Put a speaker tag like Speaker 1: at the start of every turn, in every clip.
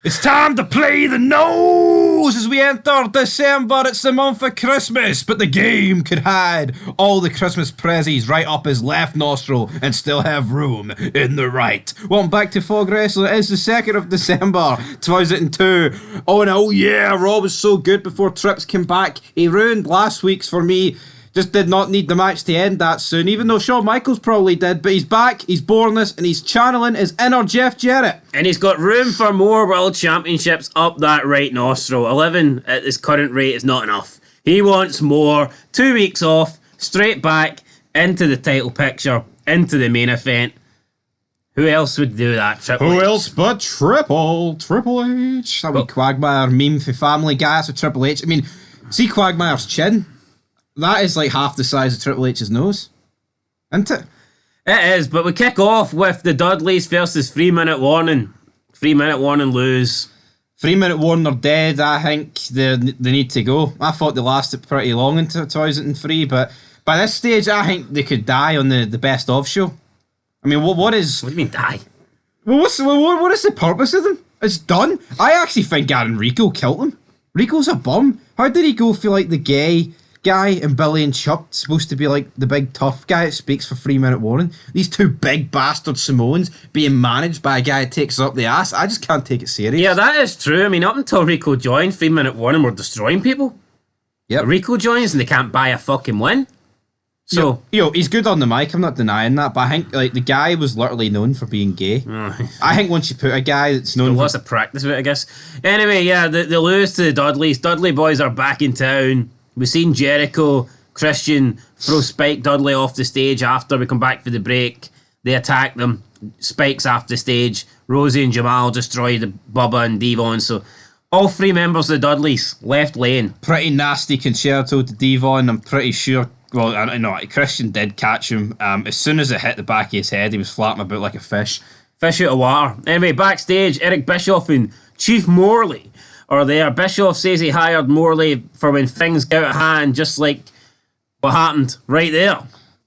Speaker 1: It's time to play the nose as we enter December. It's the month of Christmas, but the game could hide all the Christmas prezzies right up his left nostril and still have room in the right. Welcome back to Fog Wrestling. It is the 2nd of December, 2002. Oh yeah, Raw was so good before Trips came back. He ruined last week's for me. Just did not need the match to end that soon, even though Shawn Michaels probably did. But he's back, he's born this, and he's channeling his inner Jeff Jarrett.
Speaker 2: And he's got room for more world championships up that right nostril. 11 at his current rate is not enough. He wants more. 2 weeks off, straight back, into the title picture, into the main event. Who else would do that?
Speaker 1: Who else but Triple H? That wee Quagmire meme for Family Guy. That's a Triple H. I mean, see Quagmire's chin? That is like half the size of Triple H's nose. Isn't it?
Speaker 2: It is, but we kick off with the Dudleys versus 3 Minute Warning. 3 Minute Warning lose.
Speaker 1: 3 Minute Warning are dead. I think they need to go. I thought they lasted pretty long into 2003, but by this stage, I think they could die on the best of show. I mean, what do you
Speaker 2: mean die?
Speaker 1: Well, what is the purpose of them? It's done. I actually think Aaron Rico killed them. Rico's a bum. How did he go for like the gay guy and Billy and Chuck supposed to be like the big tough guy that speaks for 3 Minute Warning? These two big bastard Samoans being managed by a guy that takes up the ass. I just can't take it serious.
Speaker 2: Yeah, that is true. I mean, up until Rico joined, 3 Minute Warning were destroying people.
Speaker 1: Yeah,
Speaker 2: Rico joins and they can't buy a fucking win. So
Speaker 1: he's good on the mic, I'm not denying that, but I think like the guy was literally known for being gay. I think once you put a guy that's known
Speaker 2: lots of practice with it, I guess. Anyway, yeah, they lose to the Dudleys. Dudley boys are back in town. We've seen Jericho, Christian throw Spike Dudley off the stage after we come back for the break. They attack them. Spike's off the stage. Rosie and Jamal destroy the Bubba and Devon. So all 3 members of the Dudleys left lane.
Speaker 1: Pretty nasty concerto to Devon. I'm pretty sure. Well, I know Christian did catch him. As soon as it hit the back of his head, he was flapping about like a fish.
Speaker 2: Fish out of water. Anyway, backstage, Eric Bischoff and Chief Morley are there. Bischoff says he hired Morley for when things get out of hand, just like what happened right there.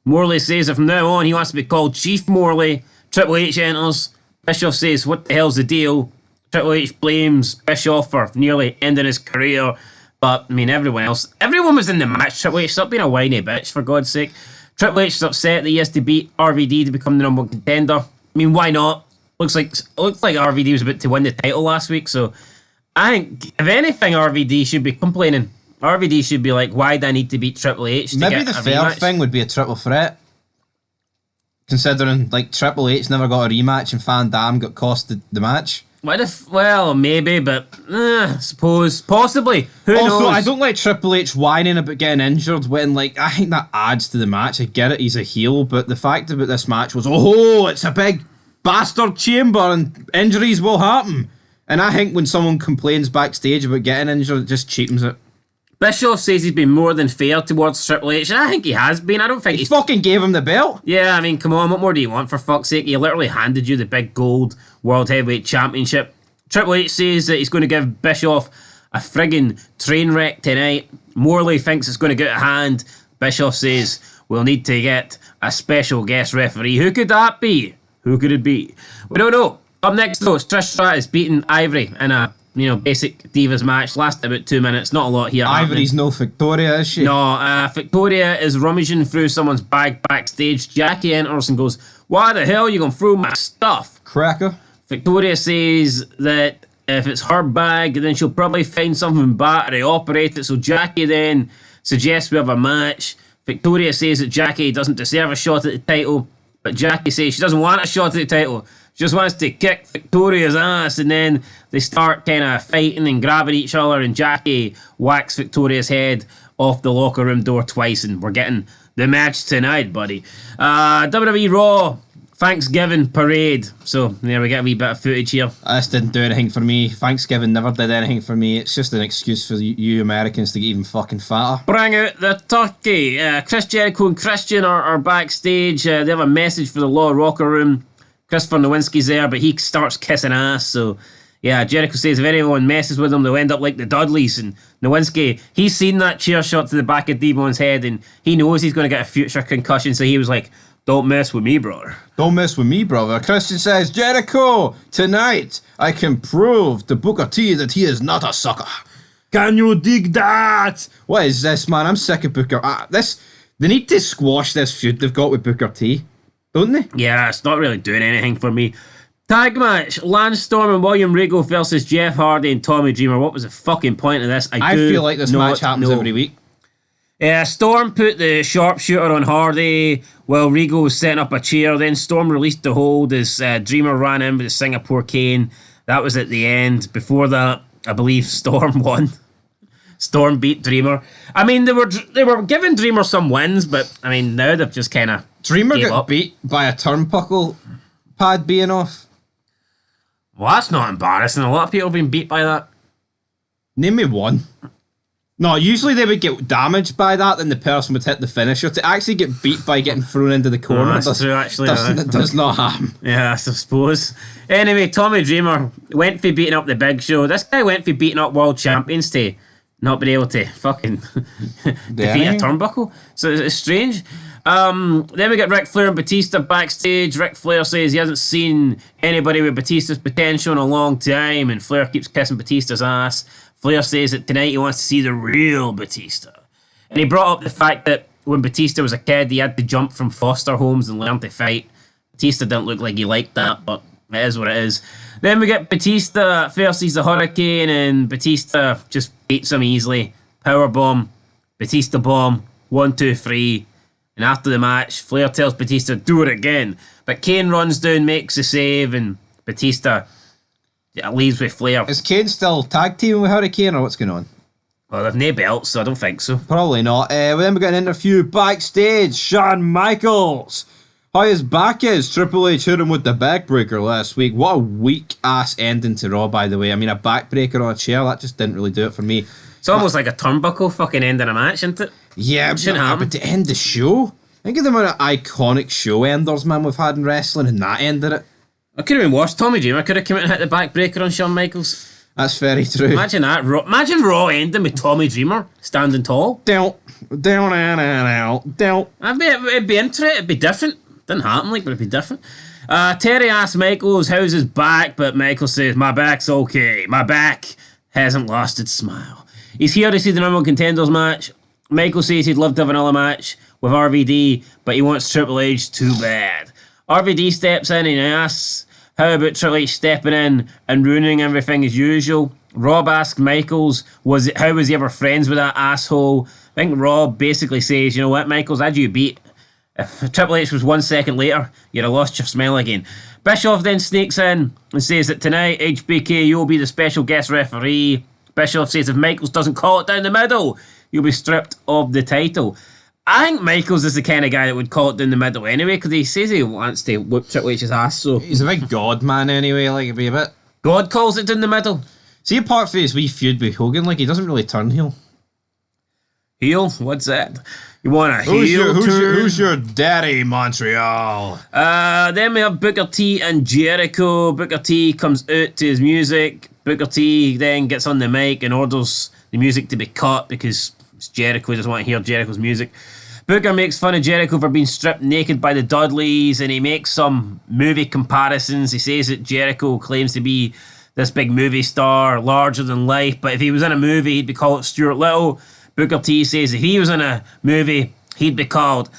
Speaker 2: Morley says that from now on he wants to be called Chief Morley. Triple H enters. Bischoff says, what the hell's the deal? Triple H blames Bischoff for nearly ending his career. But, I mean, everyone was in the match. Triple H, stop being a whiny bitch, for God's sake. Triple H is upset that he has to beat RVD to become the number 1 contender. I mean, why not? Looks like RVD was about to win the title last week, so I think, if anything, RVD should be complaining. RVD should be like, why do I need to beat Triple H to
Speaker 1: Maybe
Speaker 2: get
Speaker 1: the
Speaker 2: a
Speaker 1: fair
Speaker 2: rematch?
Speaker 1: thing would be a triple threat. Considering, like, Triple H never got a rematch and Van Damme got cost the match.
Speaker 2: Well, maybe, but I suppose, possibly. Who knows?
Speaker 1: I don't like Triple H whining about getting injured when, like, I think that adds to the match. I get it, he's a heel, but the fact about this match was, it's a big bastard chamber and injuries will happen. And I think when someone complains backstage about getting injured, it just cheapens it.
Speaker 2: Bischoff says he's been more than fair towards Triple H, and I think he has been. I don't think
Speaker 1: he fucking gave him the belt.
Speaker 2: Yeah, I mean, come on, what more do you want, for fuck's sake? He literally handed you the big gold World Heavyweight Championship. Triple H says that he's going to give Bischoff a friggin' train wreck tonight. Morley thinks it's going to get out of hand. Bischoff says we'll need to get a special guest referee. Who could that be? Who could it be? We don't know. Up next, though, Trish Stratus beating Ivory in a basic Divas match. Lasted about 2 minutes. Not a lot here.
Speaker 1: Ivory's no Victoria, is she?
Speaker 2: No, Victoria is rummaging through someone's bag backstage. Jackie enters and goes, why the hell are you going through my stuff?
Speaker 1: Cracker.
Speaker 2: Victoria says that if it's her bag, then she'll probably find something battery operated. So Jackie then suggests we have a match. Victoria says that Jackie doesn't deserve a shot at the title, but Jackie says she doesn't want a shot at the title. She just wants to kick Victoria's ass, and then they start kind of fighting and grabbing each other, and Jackie whacks Victoria's head off the locker room door twice, and we're getting the match tonight, buddy. WWE Raw Thanksgiving parade. So there we get a wee bit of footage here.
Speaker 1: This didn't do anything for me. Thanksgiving never did anything for me. It's just an excuse for you Americans to get even fucking fatter.
Speaker 2: Bring out the turkey. Chris Jericho and Christian are backstage. They have a message for the Law Rocker Room. Christopher Nowinski's there, but he starts kissing ass. So yeah, Jericho says if anyone messes with him, they'll end up like the Dudleys. And Nowinski, he's seen that chair shot to the back of Devon's head, and he knows he's going to get a future concussion. So he was like, Don't mess with me, brother.
Speaker 1: Don't mess with me, brother. Christian says, Jericho, tonight I can prove to Booker T that he is not a sucker. Can you dig that? What is this, man? I'm sick of Booker. They need to squash this feud they've got with Booker T, don't they?
Speaker 2: Yeah, it's not really doing anything for me. Tag match, Lance Storm and William Regal versus Jeff Hardy and Tommy Dreamer. What was the fucking point of this?
Speaker 1: I feel like this match happens every week.
Speaker 2: Storm put the sharpshooter on Hardy while Regal was setting up a chair. Then Storm released the hold as Dreamer ran in with the Singapore cane. That was at the end. Before that, I believe Storm won. Storm beat Dreamer. I mean, they were giving Dreamer some wins, but I mean now they've just kind of
Speaker 1: Dreamer got beat by a turnbuckle pad being off.
Speaker 2: Well, that's not embarrassing. A lot of people have been beat by that.
Speaker 1: Name me one. No, usually they would get damaged by that, then the person would hit the finisher. To actually get beat by getting thrown into the corner,
Speaker 2: that's true, actually.
Speaker 1: It does not happen.
Speaker 2: Yeah, I suppose. Anyway, Tommy Dreamer went for beating up the Big Show. This guy went for beating up world champions to not be able to fucking defeat a turnbuckle. So it's strange. Then we got Ric Flair and Batista backstage. Ric Flair says he hasn't seen anybody with Batista's potential in a long time, and Flair keeps kissing Batista's ass. Flair says that tonight he wants to see the real Batista. And he brought up the fact that when Batista was a kid, he had to jump from foster homes and learn to fight. Batista didn't look like he liked that, but it is what it is. Then we get Batista versus the Hurricane, and Batista just beats him easily. Powerbomb, Batista bomb, 1, 2, 3. And after the match, Flair tells Batista, do it again. But Kane runs down, makes the save, and Batista leaves with Flair.
Speaker 1: Is Kane still tag teaming with Hurricane, or what's going on?
Speaker 2: Well, they've no belts, so I don't think so.
Speaker 1: Probably not. Then we got an interview backstage. Shawn Michaels. How his back is. Triple H hit him with the backbreaker last week. What a weak-ass ending to Raw, by the way. I mean, a backbreaker on a chair, that just didn't really do it for me.
Speaker 2: It's almost like a turnbuckle fucking ending a match, isn't it?
Speaker 1: Yeah, but to end the show? Think of the amount of iconic show enders, man, we've had in wrestling, and that ended it.
Speaker 2: I could have been worse. Tommy Dreamer could have come out and hit the backbreaker on Shawn Michaels.
Speaker 1: That's very true.
Speaker 2: Imagine that. Imagine Raw ending with Tommy Dreamer standing tall.
Speaker 1: Down.
Speaker 2: It'd be interesting. It'd be different. Didn't happen, but it'd be different. Terry asks Michaels how's his back, but Michaels says, my back's okay. My back hasn't lost its smile. He's here to see the number one contenders match. Michael says he'd love to have another match with RVD, but he wants Triple H too bad. RVD steps in and asks, how about Triple H stepping in and ruining everything as usual? Rob asks Michaels, how was he ever friends with that asshole? I think Rob basically says, you know what, Michaels, how'd you beat? If Triple H was 1 second later, you'd have lost your smile again. Bischoff then sneaks in and says that tonight, HBK, you'll be the special guest referee. Bischoff says if Michaels doesn't call it down the middle, you'll be stripped of the title. I think Michaels is the kind of guy that would call it down the middle anyway, because he says he wants to whip Triple H's ass. So
Speaker 1: he's a big god man anyway, like, it'd be a bit.
Speaker 2: God calls it down the middle.
Speaker 1: See, apart from his wee feud with Hogan, like, he doesn't really turn heel.
Speaker 2: Heel? What's that? You want a heel turn?
Speaker 1: Who's your daddy, Montreal?
Speaker 2: Then we have Booker T and Jericho. Booker T comes out to his music. Booker T then gets on the mic and orders the music to be cut because it's Jericho. He doesn't want to hear Jericho's music. Booker makes fun of Jericho for being stripped naked by the Dudleys, and he makes some movie comparisons. He says that Jericho claims to be this big movie star, larger than life, but if he was in a movie, he'd be called Stuart Little. Booker T says if he was in a movie, he'd be called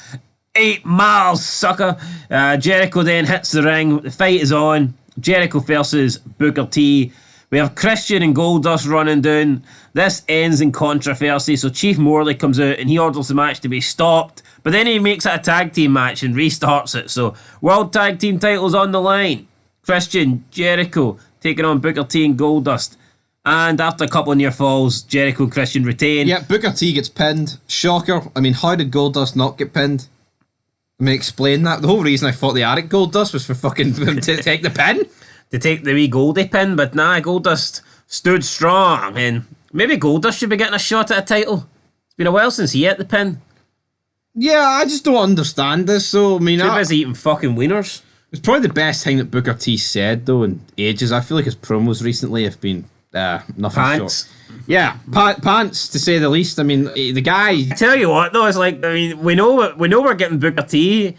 Speaker 2: 8 Miles, sucker. Jericho then hits the ring. The fight is on. Jericho versus Booker T. We have Christian and Goldust running down. This ends in controversy, so Chief Morley comes out and he orders the match to be stopped, but then he makes it a tag team match and restarts it. So World Tag Team titles on the line. Christian, Jericho taking on Booker T and Goldust. And after a couple of near falls, Jericho and Christian retain.
Speaker 1: Yeah, Booker T gets pinned. Shocker. I mean, how did Goldust not get pinned? I mean, explain that. The whole reason I thought the Eric Goldust was for fucking to take the pin.
Speaker 2: To take the wee Goldie pin, but nah, Goldust stood strong, and maybe Goldust should be getting a shot at a title. It's been a while since he hit the pin.
Speaker 1: Yeah, I just don't understand this, so, I mean...
Speaker 2: Too busy eating fucking wieners.
Speaker 1: It's probably the best thing that Booker T said, though, in ages. I feel like his promos recently have been nothing
Speaker 2: pants.
Speaker 1: Short. Yeah, pants, to say the least. I mean, the guy...
Speaker 2: I tell you what, though, it's like, I mean, we know we're getting Booker T,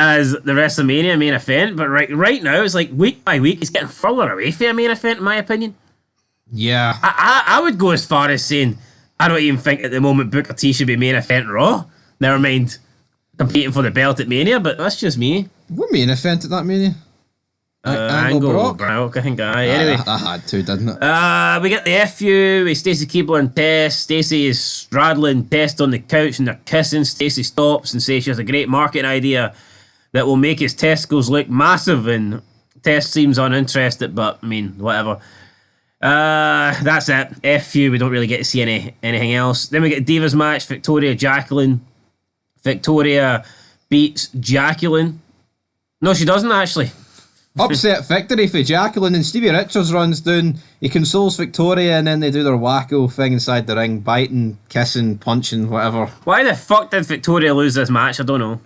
Speaker 2: as the WrestleMania main event, but right now it's like week by week, it's getting further away from a main event, in my opinion.
Speaker 1: Yeah.
Speaker 2: I would go as far as saying I don't even think at the moment Booker T should be main event Raw. Never mind competing for the belt at Mania, but that's just me.
Speaker 1: What main event at that Mania?
Speaker 2: Angle Brock, I think. Anyway,
Speaker 1: I had to, didn't it?
Speaker 2: we get the FU with Stacey Keebler and Tess. Stacey is straddling Tess on the couch and they're kissing. Stacey stops and says she has a great marketing idea that will make his testicles look massive, and Tess seems uninterested, but I mean, whatever. That's it. FU, we don't really get to see anything else. Then we get a Divas match, Victoria Jacqueline. Victoria beats Jacqueline. No, she doesn't actually.
Speaker 1: Upset victory for Jacqueline, and Stevie Richards runs down. He consoles Victoria, and then they do their wacko thing inside the ring, biting, kissing, punching, whatever.
Speaker 2: Why the fuck did Victoria lose this match? I don't know.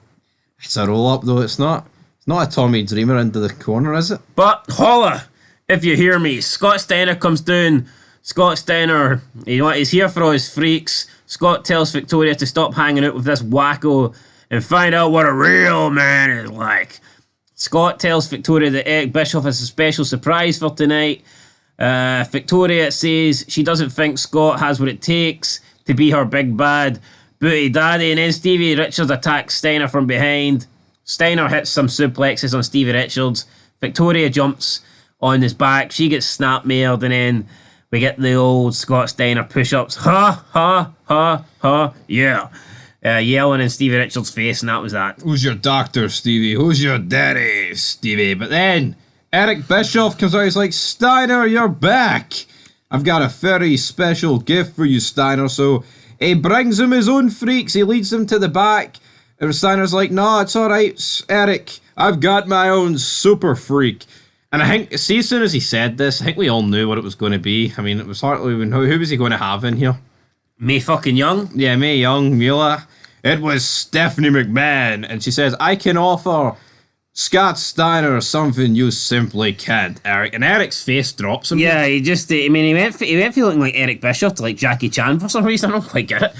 Speaker 1: It's a roll up though. It's not a Tommy Dreamer into the corner, is it?
Speaker 2: But holla, if you hear me, Scott Steiner comes down. Scott Steiner, he's here for all his freaks. Scott tells Victoria to stop hanging out with this wacko and find out what a real man is like. Scott tells Victoria that Eric Bischoff has a special surprise for tonight. Victoria says she doesn't think Scott has what it takes to be her big bad booty daddy. And then Stevie Richards attacks Steiner from behind. Steiner hits some suplexes on Stevie Richards. Victoria jumps on his back. She gets snap-mailed, and then we get the old Scott Steiner push-ups. Ha, ha, ha, ha, yeah. Yelling in Stevie Richards' face, and that was that.
Speaker 1: Who's your doctor, Stevie? Who's your daddy, Stevie? But then Eric Bischoff comes out. He's like, Steiner, you're back. I've got a very special gift for you, Steiner. So he brings him his own freaks. He leads them to the back. And Steiner's like, no, it's all right, Eric. I've got my own super freak. And I think, see, as soon as he said this, I think we all knew what it was going to be. I mean, it was hardly even, who was he going to have in here?
Speaker 2: Mae fucking Young?
Speaker 1: Yeah, Mae Young, Mueller. It was Stephanie McMahon, and she says, I can offer Scott Steiner something you simply can't, Eric. And Eric's face drops him.
Speaker 2: Yeah, he went feeling like Eric Bischoff to like Jackie Chan for some reason. I don't quite get it.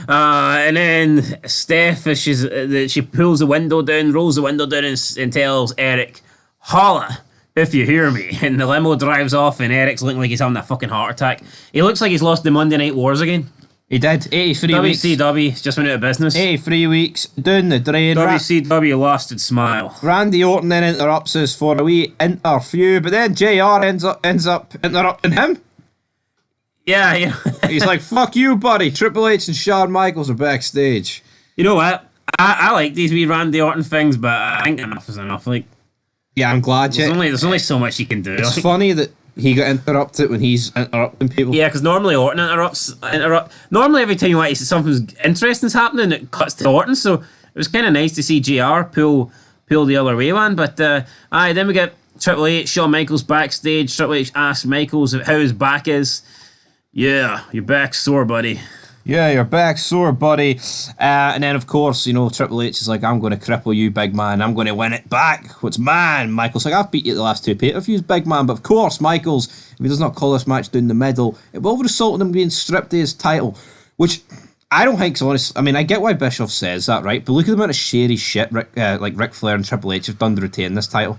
Speaker 2: And then Steph, she pulls the window down, rolls the window down, and tells Eric, holla if you hear me. And the limo drives off, and Eric's looking like he's having a fucking heart attack. He looks like he's lost the Monday Night Wars again.
Speaker 1: He did. 83 weeks.
Speaker 2: WCW just went out of business.
Speaker 1: 83 weeks, down the drain.
Speaker 2: WCW lost its smile.
Speaker 1: Randy Orton then interrupts us for a wee interview, but then JR ends up interrupting him.
Speaker 2: Yeah.
Speaker 1: He's like, fuck you, buddy. Triple H and Shawn Michaels are backstage.
Speaker 2: You know what? I like these wee Randy Orton things, but I think enough is enough. Like,
Speaker 1: yeah, I'm glad
Speaker 2: there's only so much you can do.
Speaker 1: It's funny that he got interrupted when he's interrupting people.
Speaker 2: Yeah, because normally Orton interrupts. Normally every time you want to see something interesting's happening, it cuts to Orton. So it was kind of nice to see JR pull the other way, man. But then we get Triple H, Shawn Michaels backstage. Triple H asks Michaels how his back is. Yeah, your back's sore, buddy.
Speaker 1: Yeah, your back's sore, buddy. And then, of course, Triple H is like, I'm going to cripple you, big man. I'm going to win it back. What's mine? Michael's like, I've beat you at the last two pay-per-views, big man. But of course, Michaels, if he does not call this match down the middle, it will result in him being stripped of his title, which I don't think so. Honest. I mean, I get why Bischoff says that, right? But look at the amount of shady shit Ric Flair and Triple H have done to retain this title.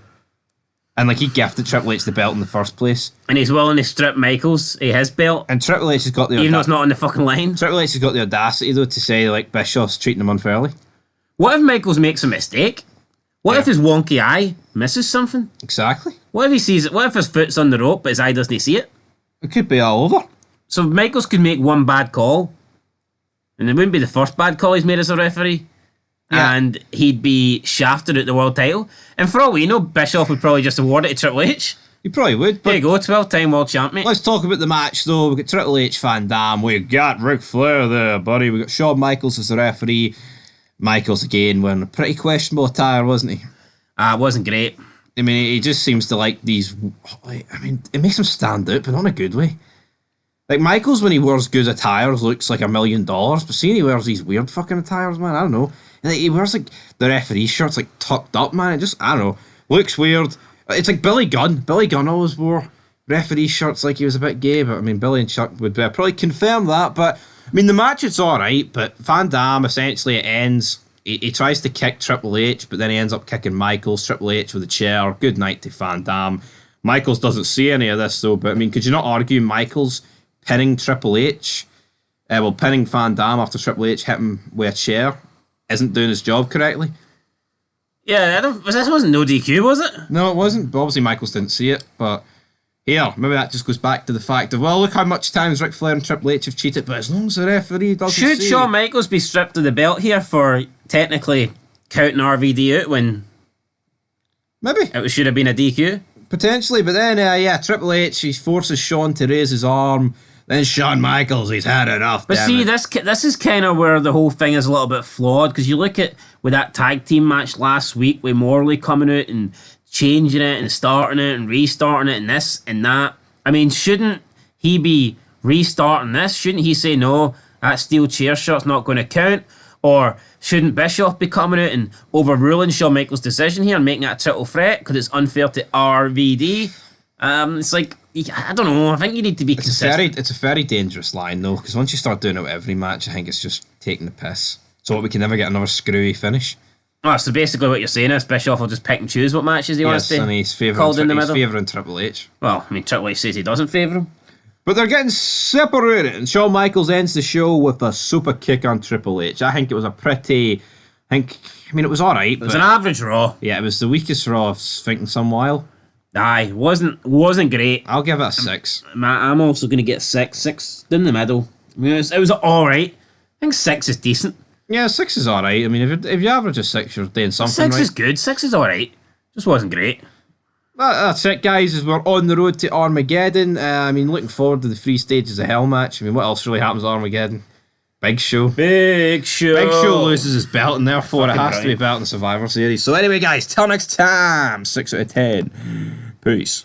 Speaker 1: And he gifted Triple H the belt in the first place.
Speaker 2: And he's willing to strip Michaels of his belt.
Speaker 1: And Triple H has got the...
Speaker 2: Even though it's not on the fucking line.
Speaker 1: Triple H has got the audacity, though, to say, Bischoff's treating him unfairly.
Speaker 2: What if Michaels makes a mistake? What if his wonky eye misses something?
Speaker 1: Exactly.
Speaker 2: What if he sees it? What if his foot's on the rope, but his eye doesn't see it?
Speaker 1: It could be all over.
Speaker 2: So Michaels could make one bad call. And it wouldn't be the first bad call he's made as a referee. Yeah. And he'd be shafted at the world title. And for all we know, Bischoff would probably just award it to Triple H.
Speaker 1: He probably would.
Speaker 2: There you go, 12-time world champion.
Speaker 1: Let's talk about the match, though. We've got Triple H, Van Dam. We've got Ric Flair there, buddy. We've got Shawn Michaels as the referee. Michaels, again, wearing a pretty questionable attire, wasn't he?
Speaker 2: It wasn't great.
Speaker 1: I mean, he just seems to like these... it makes him stand out, but not in a good way. Michaels, when he wears good attires, looks like $1 million. But seeing he wears these weird fucking attires, man, I don't know. And he wears the referee shirts tucked up, man. It just, I don't know, looks weird. It's like Billy Gunn. Billy Gunn always wore referee shirts like he was a bit gay, but I mean, Billy and Chuck would probably confirm that. But I mean, the match, it's all right, but Van Dam, essentially, it ends. he tries to kick Triple H, but then he ends up kicking Michaels. Triple H with a chair. Good night to Van Dam. Michaels doesn't see any of this though, but I mean, could you not argue Michaels pinning Triple H, pinning Van Dam after Triple H hit him with a chair isn't doing his job correctly?
Speaker 2: Yeah, this wasn't no DQ, was it?
Speaker 1: No, it wasn't. But obviously Michaels didn't see it, but here, maybe that just goes back to the fact of, well, look how much times Ric Flair and Triple H have cheated, but as long as the referee doesn't
Speaker 2: Should
Speaker 1: see...
Speaker 2: Shawn Michaels be stripped of the belt here for technically counting RVD out when
Speaker 1: Maybe.
Speaker 2: it should have been a DQ?
Speaker 1: Potentially, but then, Triple H, he forces Shawn to raise his arm. Then Shawn Michaels, he's had enough.
Speaker 2: But see, this is kind of where the whole thing is a little bit flawed, because you look at with that tag team match last week with Morley coming out and changing it and starting it and restarting it and this and that. I mean, shouldn't he be restarting this? Shouldn't he say, no, that steel chair shot's not going to count? Or shouldn't Bischoff be coming out and overruling Shawn Michaels' decision here and making it a triple threat because it's unfair to RVD? It's like, I don't know. I think you need to be consistent.
Speaker 1: It's a very dangerous line, though, because once you start doing it with every match, I think it's just taking the piss. So we can never get another screwy finish.
Speaker 2: Oh, so basically what you're saying is Bischoff will just pick and choose what matches he wants to.
Speaker 1: Yes, and he's favouring Triple H.
Speaker 2: Well, I mean, Triple H says he doesn't favour him.
Speaker 1: But they're getting separated, and Shawn Michaels ends the show with a super kick on Triple H. I think it was a pretty... I mean, it was alright. It
Speaker 2: was an average Raw.
Speaker 1: Yeah, it was the weakest Raw I've seen in some while.
Speaker 2: Aye, wasn't great.
Speaker 1: I'll give it a 6.
Speaker 2: I'm also going to get 6. 6 in the middle. I mean, it was alright. I think 6 is decent.
Speaker 1: Yeah, 6 is alright. I mean, if you average a 6, you're doing something
Speaker 2: 6
Speaker 1: right.
Speaker 2: is good. 6 is alright. Just wasn't great.
Speaker 1: That's it, guys, as we're on the road to Armageddon. I mean, looking forward to the 3 stages of Hell match. I mean, what else really happens at Armageddon? Big Show.
Speaker 2: Big Show.
Speaker 1: Big Show loses his belt, and therefore it has to be belt in Survivor Series. So anyway, guys, till next time, 6 out of 10. Peace.